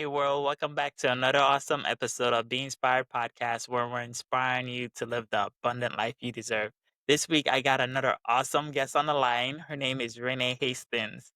Hey world, welcome back to another awesome episode of the Inspired Podcast where we're inspiring you to live the abundant life you deserve. This week I got another awesome guest on the line. Her name is Renee Hastings.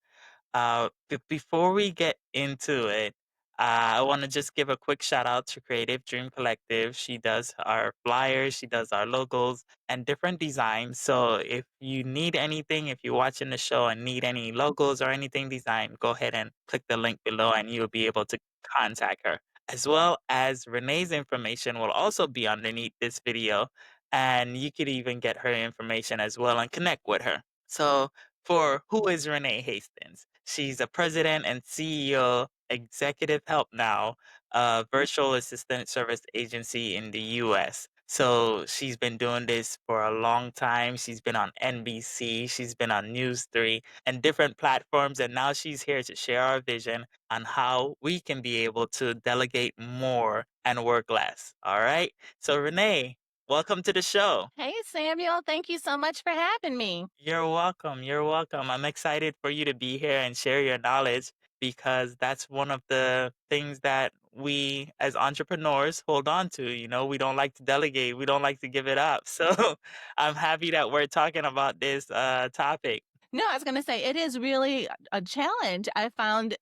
Before we get into it, I want to just give a quick shout out to Creative Dream Collective. She does our flyers, she does our logos, and different designs. So if you need anything, if you're watching the show and need any logos or anything designed, go ahead and click the link below and you'll be able to contact her. As well as Renee's information will also be underneath this video, and you could even get her information as well and connect with her. So, for who is Renee Hastings? She's a president and CEO, Executive Help Now, a virtual assistant service agency in the US. So she's been doing this for a long time. She's been on NBC, she's been on News 3 and different platforms. And now she's here to share our vision on how we can be able to delegate more and work less. All right. So, Renee, welcome to the show. Hey, Samuel. Thank you so much for having me. You're welcome. You're welcome. I'm excited for you to be here and share your knowledge because that's one of the things that we as entrepreneurs hold on to. We don't like to delegate, we don't like to give it up. So I'm happy that we're talking about this topic. No, I was going to say it is really a challenge. I found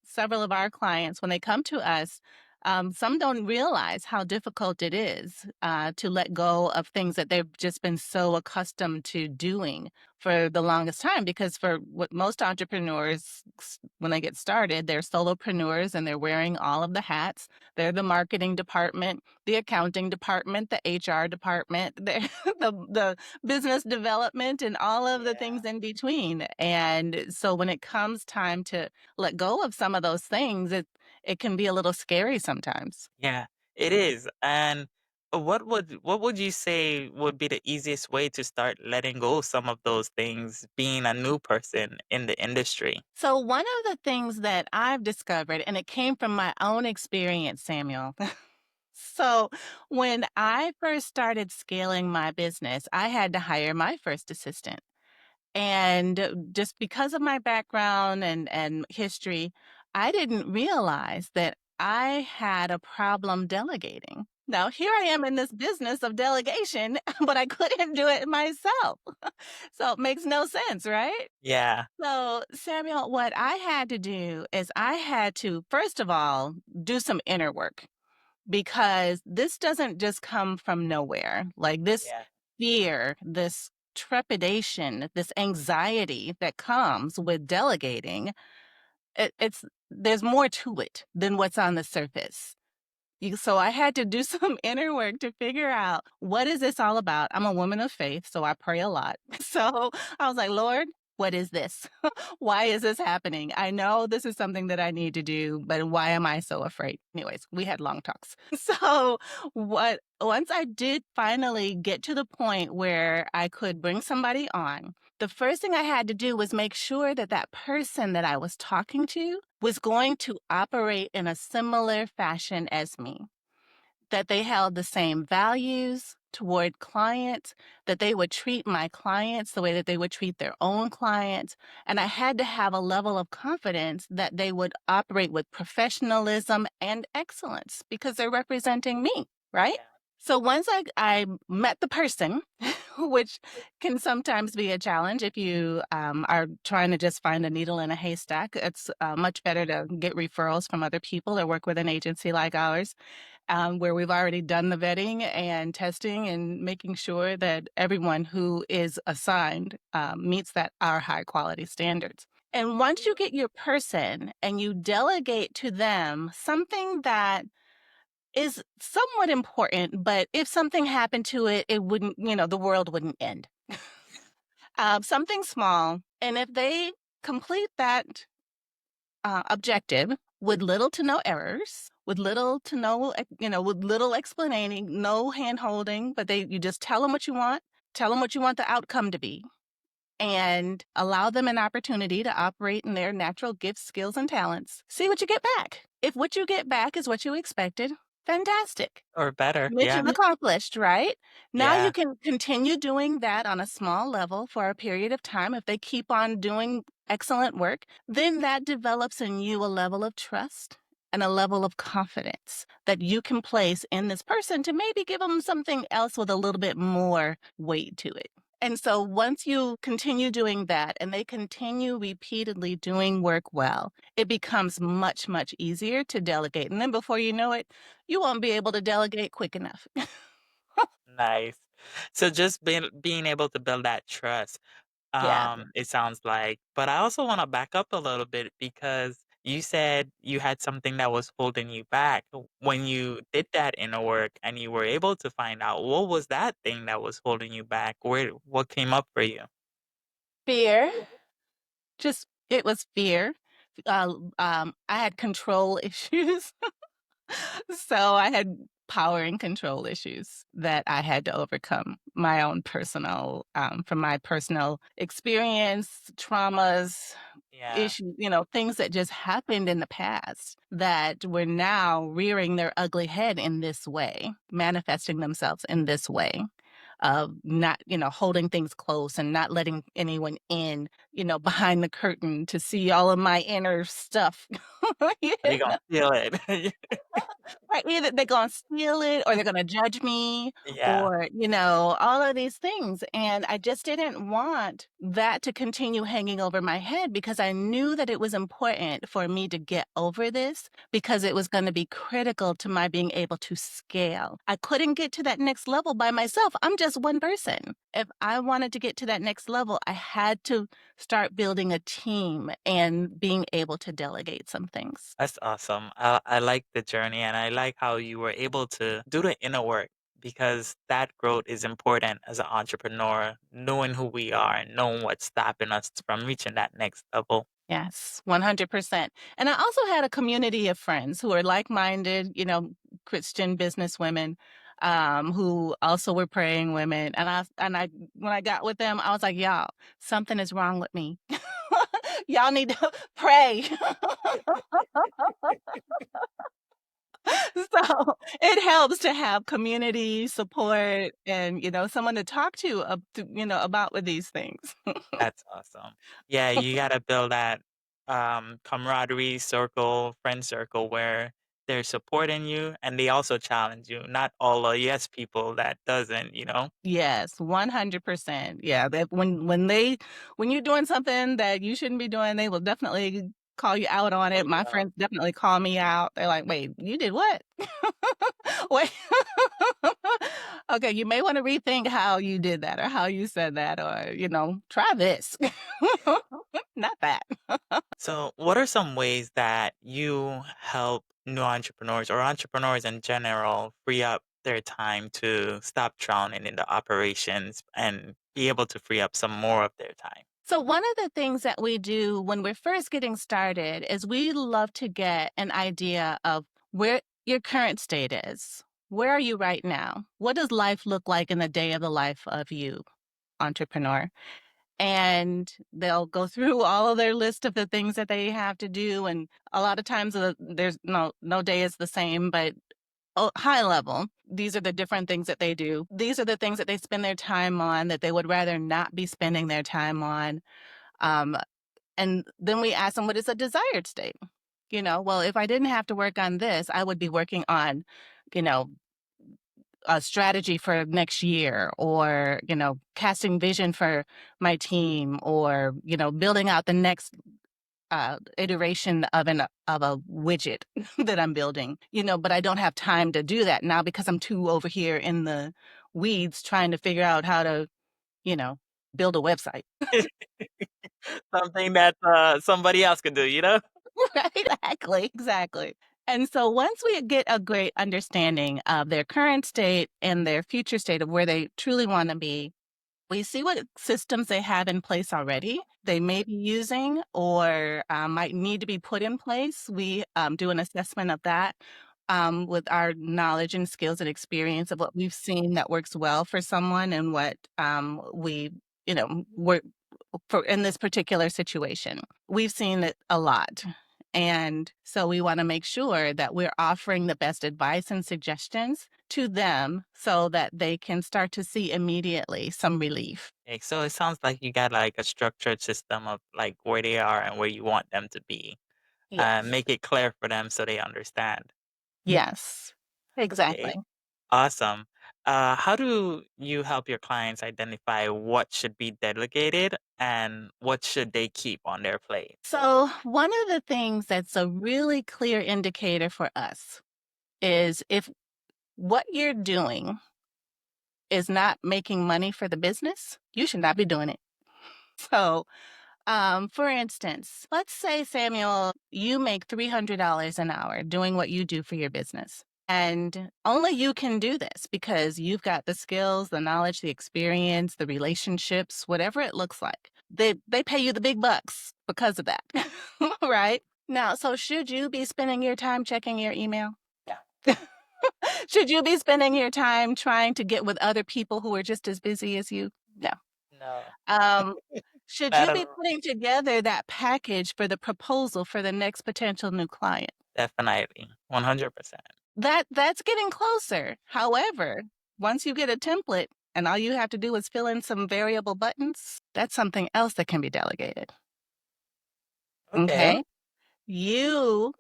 several of our clients, when they come to us, some don't realize how difficult it is to let go of things that they've just been so accustomed to doing for the longest time. Because for what most entrepreneurs, when they get started, they're solopreneurs and they're wearing all of the hats. They're the marketing department, the accounting department, the HR department, they're the business development and all of the Yeah. things in between. And so when it comes time to let go of some of those things, it can be a little scary sometimes. Yeah, it is. And what would you say would be the easiest way to start letting go of some of those things being a new person in the industry? So one of the things that I've discovered, and it came from my own experience, Samuel. So when I first started scaling my business, I had to hire my first assistant. And just because of my background and history, I didn't realize that I had a problem delegating. Now, here I am in this business of delegation, but I couldn't do it myself. So it makes no sense, right? Yeah. So, Samuel, what I had to do is I had to, first of all, do some inner work because this doesn't just come from nowhere. Like this Yeah. fear, this trepidation, this anxiety that comes with delegating, it's there's more to it than what's on the surface. So I had to do some inner work to figure out what is this all about. I'm a woman of faith, so I pray a lot. So I was like, Lord, what is this? Why is this happening? I know this is something that I need to do, but why am I so afraid? Anyways, we had long talks. So what once I did finally get to the point where I could bring somebody on, the first thing I had to do was make sure that that person that I was talking to was going to operate in a similar fashion as me, that they held the same values toward clients, that they would treat my clients the way that they would treat their own clients. And I had to have a level of confidence that they would operate with professionalism and excellence because they're representing me, right? Yeah. So once I met the person, which can sometimes be a challenge if you are trying to just find a needle in a haystack, it's much better to get referrals from other people or work with an agency like ours, where we've already done the vetting and testing and making sure that everyone who is assigned meets that our high quality standards. And once you get your person and you delegate to them something that is somewhat important, but if something happened to it, it wouldn't, the world wouldn't end. Something small. And if they complete that objective with little to no errors, with little to no, with little explaining, no hand holding, but you just tell them what you want, tell them what you want the outcome to be, and allow them an opportunity to operate in their natural gifts, skills, and talents. See what you get back. If what you get back is what you expected, fantastic. Or better. Yeah. Mission accomplished, right? Now you Yeah. can continue doing that on a small level for a period of time. If they keep on doing excellent work, then that develops in you a level of trust and a level of confidence that you can place in this person to maybe give them something else with a little bit more weight to it. And so once you continue doing that and they continue repeatedly doing work well, it becomes much, much easier to delegate. And then before you know it, you won't be able to delegate quick enough. Nice. So just being able to build that trust, Yeah. it sounds like. But I also want to back up a little bit because you said you had something that was holding you back. When you did that inner work and you were able to find out what was that thing that was holding you back, what came up for you? Fear. Just it was fear. I had control issues. So I had power and control issues that I had to overcome my own personal, from my personal experience, traumas, Yeah. issues, things that just happened in the past that were now rearing their ugly head in this way, manifesting themselves in this way of not, holding things close and not letting anyone in, behind the curtain to see all of my inner stuff. They gonna feel it. Right, either they're gonna steal it or they're gonna judge me Yeah. or, all of these things, and I just didn't want that to continue hanging over my head because I knew that it was important for me to get over this because it was gonna be critical to my being able to scale. I couldn't get to that next level by myself, I'm just one person. If I wanted to get to that next level, I had to start building a team and being able to delegate some things. That's awesome. I like the journey and I like how you were able to do the inner work because that growth is important as an entrepreneur, knowing who we are and knowing what's stopping us from reaching that next level. Yes, 100%. And I also had a community of friends who are like-minded, Christian businesswomen, who also were praying women. And I when I got with them, I was like, "Y'all, something is wrong with me. Y'all need to pray." So, it helps to have community support and, someone to talk to, about with these things. That's awesome. Yeah, you gotta build that camaraderie circle, friend circle where they're supporting you and they also challenge you. Not all yes people that doesn't. Yes, 100%. Yeah, that when you're doing something that you shouldn't be doing, they will definitely call you out on Oh it. My yeah. friends definitely call me out. They're like, "Wait, you did what?" Wait. Okay, you may wanna rethink how you did that or how you said that or, try this. Not that. So, what are some ways that you help new entrepreneurs or entrepreneurs in general free up their time to stop drowning in the operations and be able to free up some more of their time? So, one of the things that we do when we're first getting started is we love to get an idea of where your current state is. Where are you right now? What does life look like in the day of the life of you, entrepreneur? And they'll go through all of their list of the things that they have to do. And a lot of times there's no day is the same, but high level, these are the different things that they do. These are the things that they spend their time on that they would rather not be spending their time on. Um, and then we ask them, what is a desired state? Well, if I didn't have to work on this, I would be working on, you know, a strategy for next year or, casting vision for my team or, building out the next iteration of a widget that I'm building, but I don't have time to do that now because I'm too over here in the weeds trying to figure out how to, you know, build a website. Something that somebody else can do? Right, exactly, exactly. And so once we get a great understanding of their current state and their future state of where they truly want to be, we see what systems they have in place already they may be using or might need to be put in place. We do an assessment of that with our knowledge and skills and experience of what we've seen that works well for someone and what work for in this particular situation. We've seen it a lot. And so we want to make sure that we're offering the best advice and suggestions to them so that they can start to see immediately some relief. Okay, so it sounds like you got like a structured system of like where they are and where you want them to be. Yes. make it clear for them so they understand. Yes. Okay, Exactly. awesome. How do you help your clients identify what should be delegated and what should they keep on their plate? So, one of the things that's a really clear indicator for us is if what you're doing is not making money for the business, you should not be doing it. So, for instance, let's say, Samuel, you make $300 an hour doing what you do for your business. And only you can do this because you've got the skills, the knowledge, the experience, the relationships, whatever it looks like. They pay you the big bucks because of that. Right? Now, so should you be spending your time checking your email? Yeah. Should you be spending your time trying to get with other people who are just as busy as you? No. No, Um, should not you at be all. putting together that package for the proposal for the next potential new client? Definitely, 100%. That's getting closer. However, once you get a template and all you have to do is fill in some variable buttons, that's something else that can be delegated. Okay. Okay? You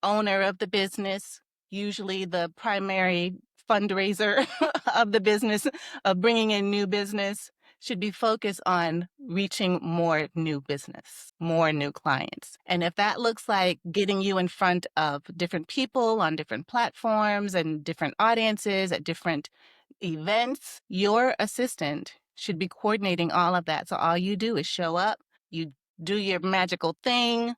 owner of the business, usually the primary fundraiser of the business, of bringing in new business, should be focused on reaching more new business, more new clients. And if that looks like getting you in front of different people on different platforms and different audiences at different events, your assistant should be coordinating all of that. So all you do is show up, you do your magical thing,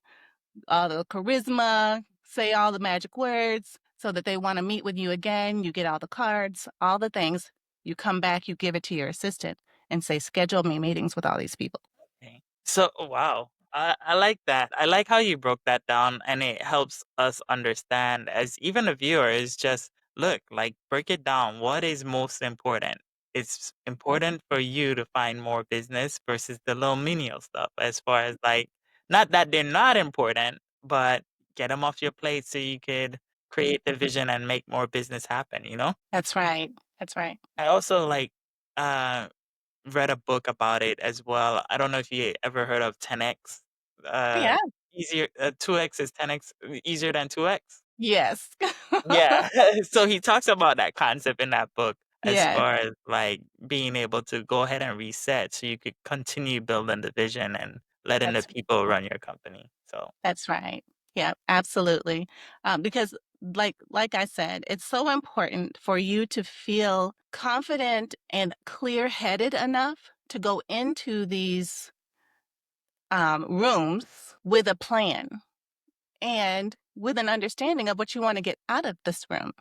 all the charisma, say all the magic words so that they want to meet with you again. You get all the cards, all the things. You come back, you give it to your assistant and say, schedule me meetings with all these people. Okay. So, wow, I like that. I like how you broke that down, and it helps us understand as even a viewer is just look like break it down. What is most important? It's important for you to find more business versus the little menial stuff. As far as like, not that they're not important, but get them off your plate so you could create the vision and make more business happen. You know. That's right. That's right. I also like uh read a book about it as well. I don't know if you ever heard of 10x. Uh, Yeah. easier 2x is 10x easier than 2x. Yes. Yeah. So he talks about that concept in that book as Yes. far as like being able to go ahead and reset so you could continue building the vision and letting the That's people run your company. So, that's right. Yeah, absolutely. Because like I said, it's so important for you to feel confident and clear-headed enough to go into these rooms with a plan and with an understanding of what you want to get out of this room.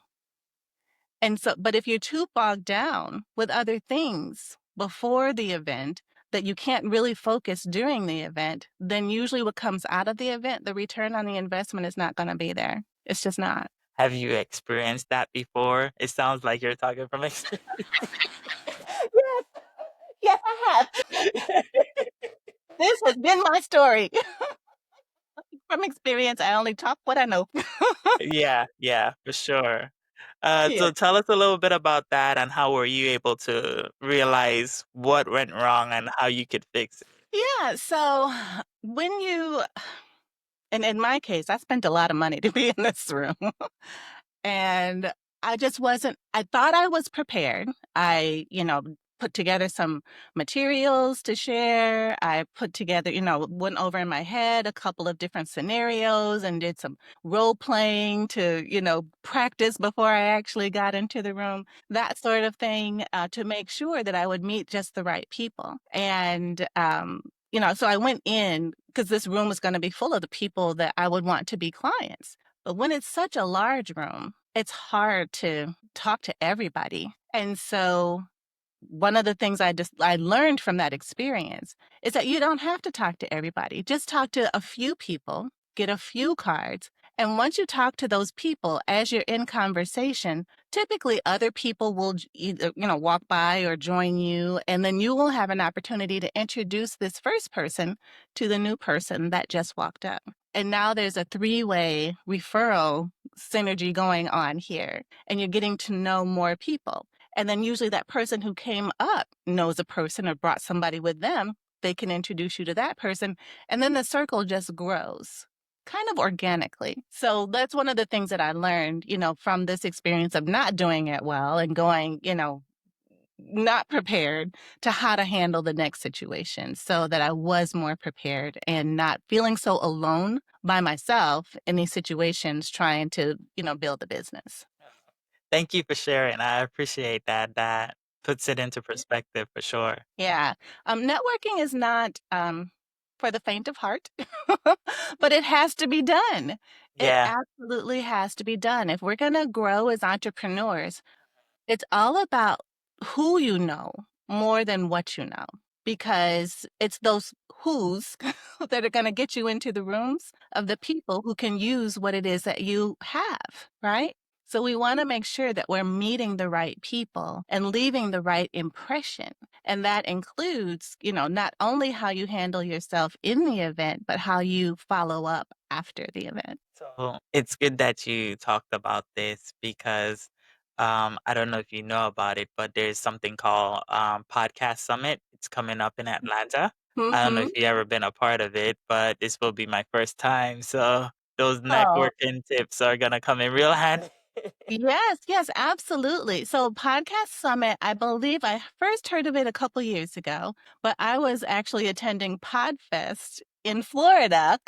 And so, but if you're too bogged down with other things before the event that you can't really focus during the event, then usually what comes out of the event, the return on the investment is not going to be there. It's just not. have you experienced that before? It sounds like you're talking from experience. Yes, yes, I have. This has been my story. From experience, I only talk what I know. Yeah, yeah, for sure. Yeah. So tell us a little bit about that and how were you able to realize what went wrong and how you could fix it? Yeah. So when you, and in my case, I spent a lot of money to be in this room. And I just wasn't, I thought I was prepared. I, put together some materials to share. I put together, went over in my head a couple of different scenarios and did some role playing to, practice before I actually got into the room, that sort of thing, to make sure that I would meet just the right people. And, so I went in because this room was going to be full of the people that I would want to be clients. But when it's such a large room, it's hard to talk to everybody. And so one of the things I learned from that experience is that you don't have to talk to everybody. Just talk to a few people, get a few cards, and once you talk to those people as you're in conversation, typically other people will either, walk by or join you, and then you will have an opportunity to introduce this first person to the new person that just walked up. And now there's a three-way referral synergy going on here, and you're getting to know more people. And then usually that person who came up knows a person or brought somebody with them. They can introduce you to that person. And then the circle just grows. kind of organically. So that's one of the things that I learned, from this experience of not doing it well and going, not prepared to how to handle the next situation so that I was more prepared and not feeling so alone by myself in these situations trying to, build a business. Thank you for sharing. I appreciate that. That puts it into perspective for sure. Yeah. Networking is not for the faint of heart, but it has to be done. It Yeah. absolutely has to be done. If we're going to grow as entrepreneurs, it's all about who you know more than what you know, because it's those who's that are going to get you into the rooms of the people who can use what it is that you have, right? So we want to make sure that we're meeting the right people and leaving the right impression. And that includes, not only how you handle yourself in the event, but how you follow up after the event. So it's good that you talked about this because I don't know if you know about it, but there's something called Podcast Summit. It's coming up in Atlanta. I don't know Hmm. if you've ever been a part of it, but this will be my first time. So those Oh, networking tips are gonna come in real handy. yes, yes, absolutely. So Podcast Summit, I believe I first heard of it a couple years ago, but I was actually attending Podfest in Florida.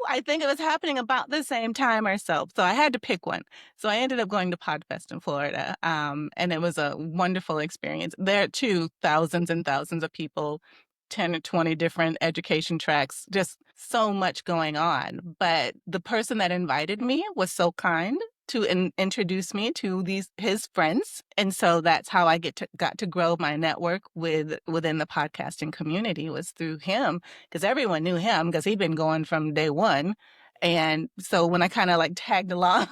I think it was happening about the same time or so. So I had to pick one. So I ended up going to Podfest in Florida. And it was a wonderful experience. There too, thousands and thousands of people, 10 or 20 different education tracks, just so much going on. But the person that invited me was so kind to introduce me to these his friends, and so that's how I got to grow my network within the podcasting community was through him, because everyone knew him because he'd been going from day one. And so when I kind of like tagged along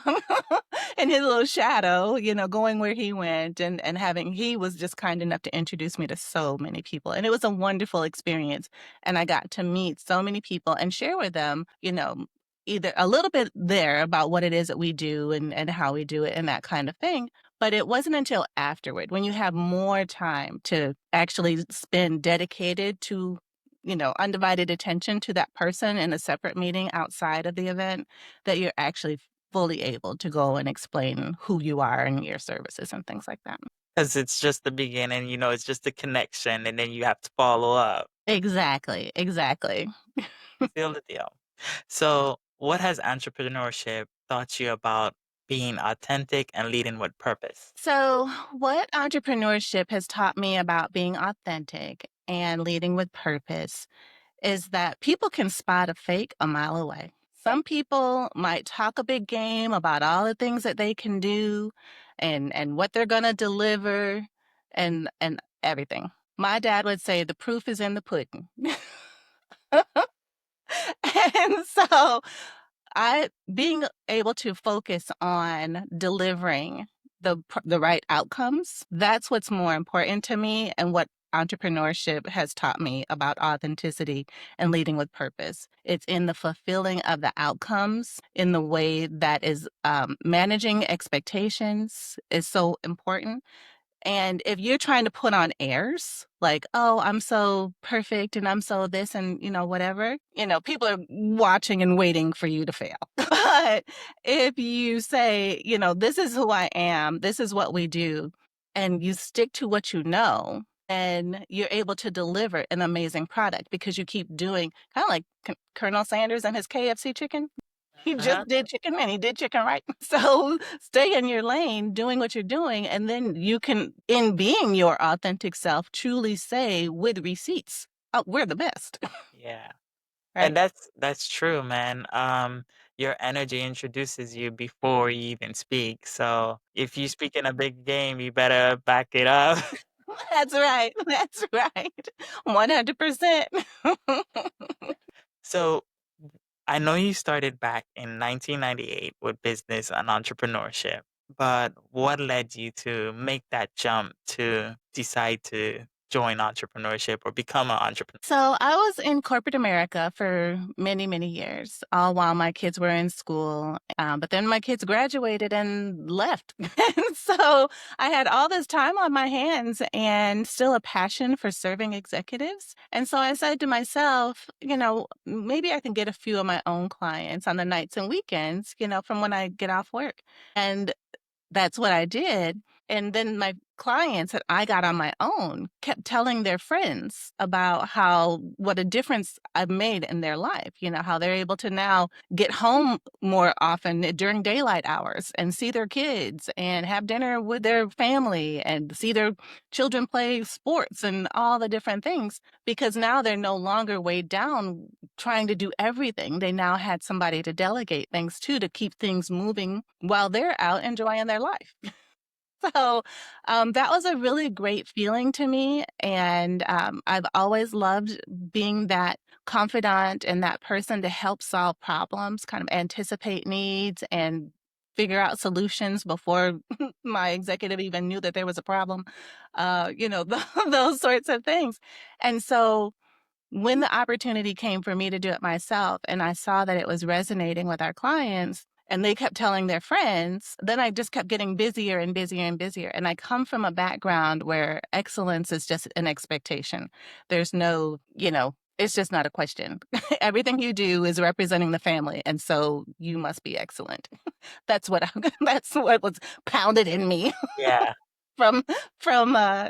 in his little shadow, going where he went, and having he was just kind enough to introduce me to so many people. And it was a wonderful experience. And I got to meet so many people and share with them, either a little bit there about what it is that we do and how we do it and that kind of thing. But it wasn't until afterward, when you have more time to actually spend dedicated to, undivided attention to that person in a separate meeting outside of the event, that you're actually fully able to go and explain who you are and your services and things like that. Because it's just the beginning, it's just a connection, and then you have to follow up. Exactly, exactly. Seal the deal. So, what has entrepreneurship taught you about being authentic and leading with purpose? So, what entrepreneurship has taught me about being authentic and leading with purpose is that people can spot a fake a mile away. Some people might talk a big game about all the things that they can do and what they're going to deliver and everything. My dad would say the proof is in the pudding. And so I being able to focus on delivering the right outcomes, that's what's more important to me and what entrepreneurship has taught me about authenticity and leading with purpose. It's in the fulfilling of the outcomes in the way that is managing expectations is so important. And if you're trying to put on airs, like, oh, I'm so perfect and I'm so this and, whatever, people are watching and waiting for you to fail. But if you say, this is who I am, this is what we do, and you stick to what you know, and you're able to deliver an amazing product because you keep doing kind of like Colonel Sanders and his KFC chicken. He Uh-huh. just did chicken and he did chicken right. So stay in your lane doing what you're doing. And then you can, in being your authentic self, truly say with receipts, oh, we're the best. Yeah. Right? And that's true, man. Your energy introduces you before you even speak. So if you speak in a big game, you better back it up. That's right. That's right. 100%. So I know you started back in 1998 with business and entrepreneurship, but what led you to make that jump to decide to join entrepreneurship or become an entrepreneur? So I was in corporate America for many, many years, all while my kids were in school. But then my kids graduated and left. And so I had all this time on my hands and still a passion for serving executives. And so I said to myself, maybe I can get a few of my own clients on the nights and weekends, from when I get off work. And that's what I did. And then my clients that I got on my own kept telling their friends about what a difference I've made in their life, how they're able to now get home more often during daylight hours and see their kids and have dinner with their family and see their children play sports and all the different things, because now they're no longer weighed down trying to do everything. They now had somebody to delegate things to keep things moving while they're out enjoying their life. So that was a really great feeling to me. And I've always loved being that confidant and that person to help solve problems, kind of anticipate needs and figure out solutions before my executive even knew that there was a problem, those sorts of things. And so when the opportunity came for me to do it myself and I saw that it was resonating with our clients and they kept telling their friends, then I just kept getting busier and busier and busier. And I come from a background where excellence is just an expectation. There's no, it's just not a question. Everything you do is representing the family. And so you must be excellent. That's what was pounded in me Yeah. from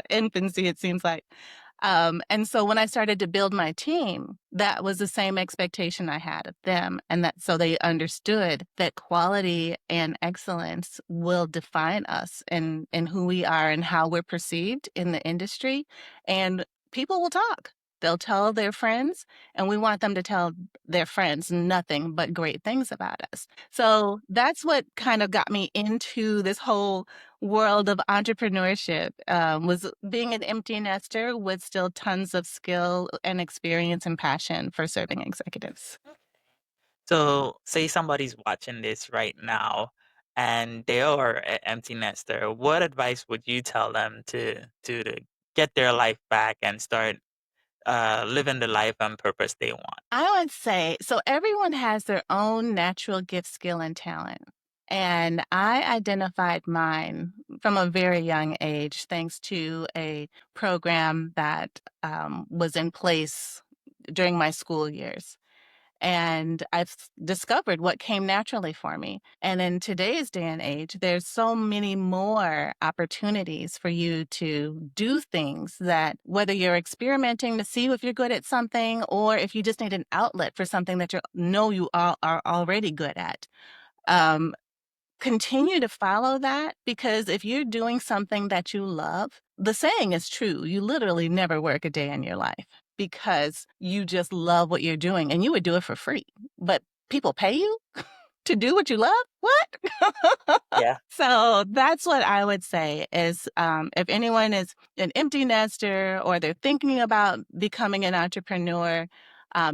infancy, it seems like. And so when I started to build my team, that was the same expectation I had of them. And that so they understood that quality and excellence will define us in who we are and how we're perceived in the industry. And people will talk. They'll tell their friends, and we want them to tell their friends nothing but great things about us. So that's what kind of got me into this whole world of entrepreneurship, was being an empty nester with still tons of skill and experience and passion for serving executives. So, say somebody's watching this right now and they are an empty nester. What advice would you tell them to get their life back and start living the life and purpose they want? I would say so everyone has their own natural gift, skill, and talent. And I identified mine from a very young age, thanks to a program that was in place during my school years. And I've discovered what came naturally for me. And in today's day and age, there's so many more opportunities for you to do things that whether you're experimenting to see if you're good at something or if you just need an outlet for something that you know you are already good at. Um, Continue to follow that, because if you're doing something that you love, the saying is true. You literally never work a day in your life because you just love what you're doing and you would do it for free. But people pay you to do what you love? What? Yeah. So that's what I would say is, if anyone is an empty nester or they're thinking about becoming an entrepreneur,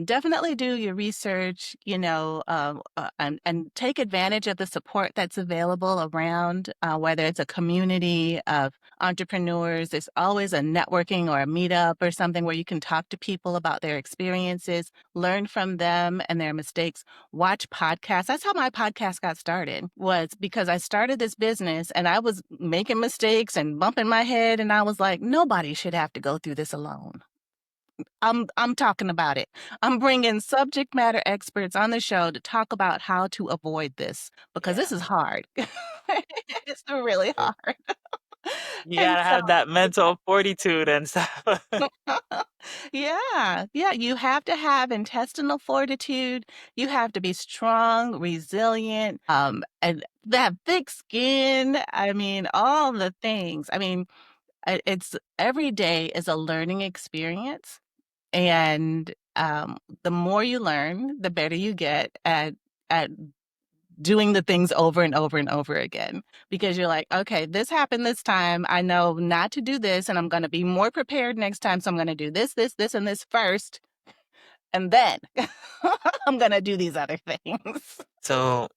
definitely do your research, and take advantage of the support that's available around, whether it's a community of entrepreneurs. There's always a networking or a meetup or something where you can talk to people about their experiences, learn from them and their mistakes, watch podcasts. That's how my podcast got started, was because I started this business and I was making mistakes and bumping my head. And I was like, nobody should have to go through this alone. I'm talking about it. I'm bringing subject matter experts on the show to talk about how to avoid this because Yeah. this is hard. It's really Uh, hard. You And gotta so have that mental fortitude and stuff. yeah, yeah, you have to have intestinal fortitude. You have to be strong, resilient, and have thick skin. I mean, all the things. I mean, it's every day is a learning experience. And the more you learn, the better you get at doing the things over and over and over again, because you're like, okay, this happened this time. I know not to do this, and I'm going to be more prepared next time. So I'm going to do this, and this first, and then I'm going to do these other things. So,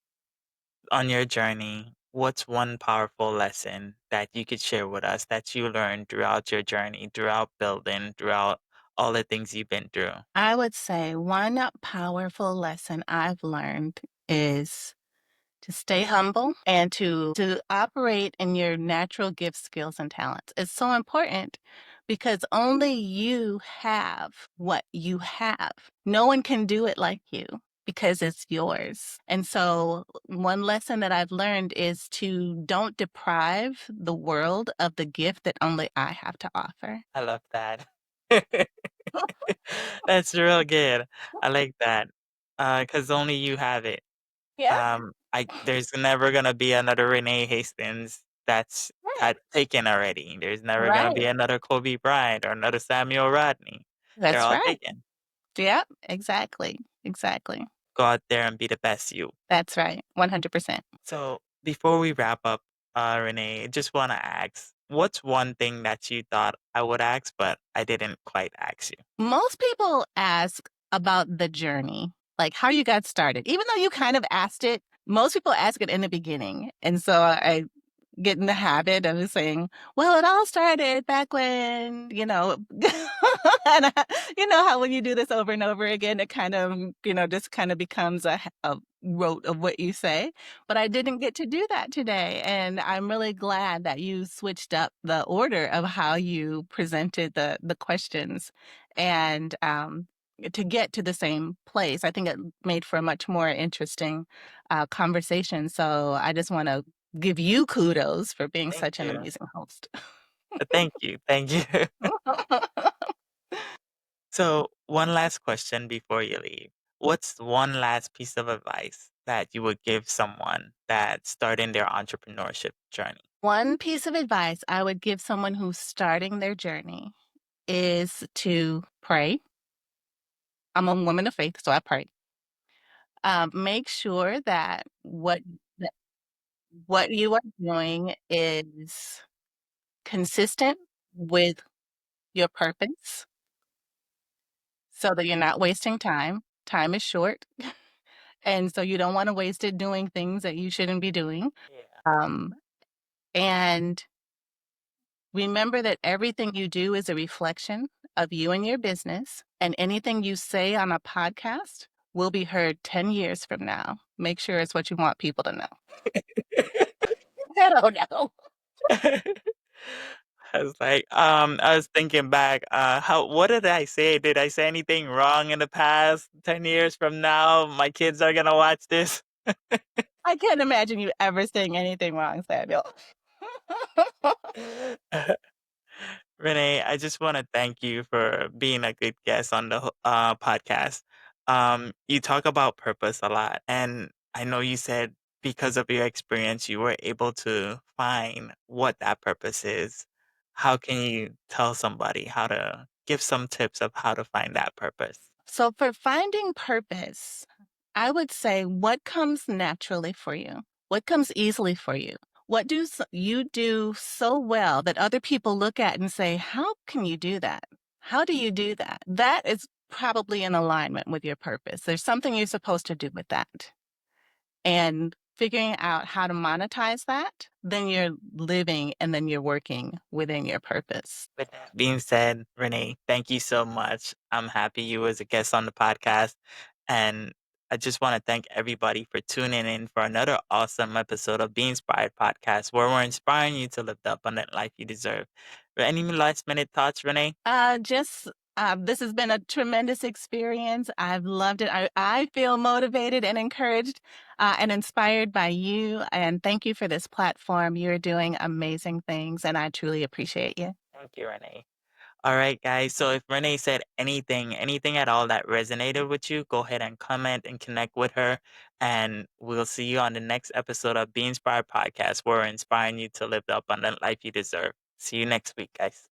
on your journey, what's one powerful lesson that you could share with us that you learned throughout your journey, throughout building, throughout all the things you've been through? I would say one powerful lesson I've learned is to stay humble and to operate in your natural gifts, skills, and talents. It's so important because only you have what you have. No one can do it like you because it's yours. And so one lesson that I've learned is to don't deprive the world of the gift that only I have to offer. I love that. That's real good. I like that. Cause only you have it. Yeah, I there's never gonna be another Renee Hastings right. that's taken already. There's never gonna be Right. another Kobe Bryant or another Samuel Rodney. They're That's all right. taken. Yep, exactly. Exactly. Go out there and be the best you. That's right. 100%. So before we wrap up, Renee, just wanna ask, what's one thing that you thought I would ask, but I didn't quite ask you? Most people ask about the journey, like how you got started. Even though you kind of asked it, most people ask it in the beginning. And so I get in the habit of saying, well, it all started back when, and you know how when you do this over and over again, it kind of, just kind of becomes a rote of what you say. But I didn't get to do that today. And I'm really glad that you switched up the order of how you presented the questions and to get to the same place. I think it made for a much more interesting conversation. So I just want to give you kudos for being Thank such an you. amazing host. Thank you. Thank you. So, one last question before you leave. What's one last piece of advice that you would give someone that's starting their entrepreneurship journey? One piece of advice I would give someone who's starting their journey is to pray. I'm a woman of faith, so I pray. Make sure that what you are doing is consistent with your purpose so that you're not wasting time. Time is short. And so you don't want to waste it doing things that you shouldn't be doing. Yeah. Um, and remember that everything you do is a reflection of you and your business, and anything you say on a podcast will be heard 10 years from now. Make sure it's what you want people to know. I don't know. I was thinking back, what did I say? Did I say anything wrong in the past? 10 years from now, my kids are gonna watch this. I can't imagine you ever saying anything wrong, Samuel. Renee, I just want to thank you for being a good guest on the podcast. You talk about purpose a lot, and I know you said because of your experience, you were able to find what that purpose is. How can you tell somebody how to give some tips of how to find that purpose? So, for finding purpose, I would say what comes naturally for you? What comes easily for you? What you do so well that other people look at and say, how can you do that? How do you do that? That is probably in alignment with your purpose. There's something you're supposed to do with that. And figuring out how to monetize that, then you're living and then you're working within your purpose. With that being said, Renee, thank you so much. I'm happy you was a guest on the podcast. And I just want to thank everybody for tuning in for another awesome episode of Be Inspired Podcast, where we're inspiring you to live the abundant life you deserve. Any last minute thoughts, Renee? Just this has been a tremendous experience. I've loved it. I feel motivated and encouraged and inspired by you. And thank you for this platform. You're doing amazing things, and I truly appreciate you. Thank you, Renee. All right, guys. So if Renee said anything at all that resonated with you, go ahead and comment and connect with her. And we'll see you on the next episode of Be Inspired Podcast, where we're inspiring you to live the abundant life you deserve. See you next week, guys.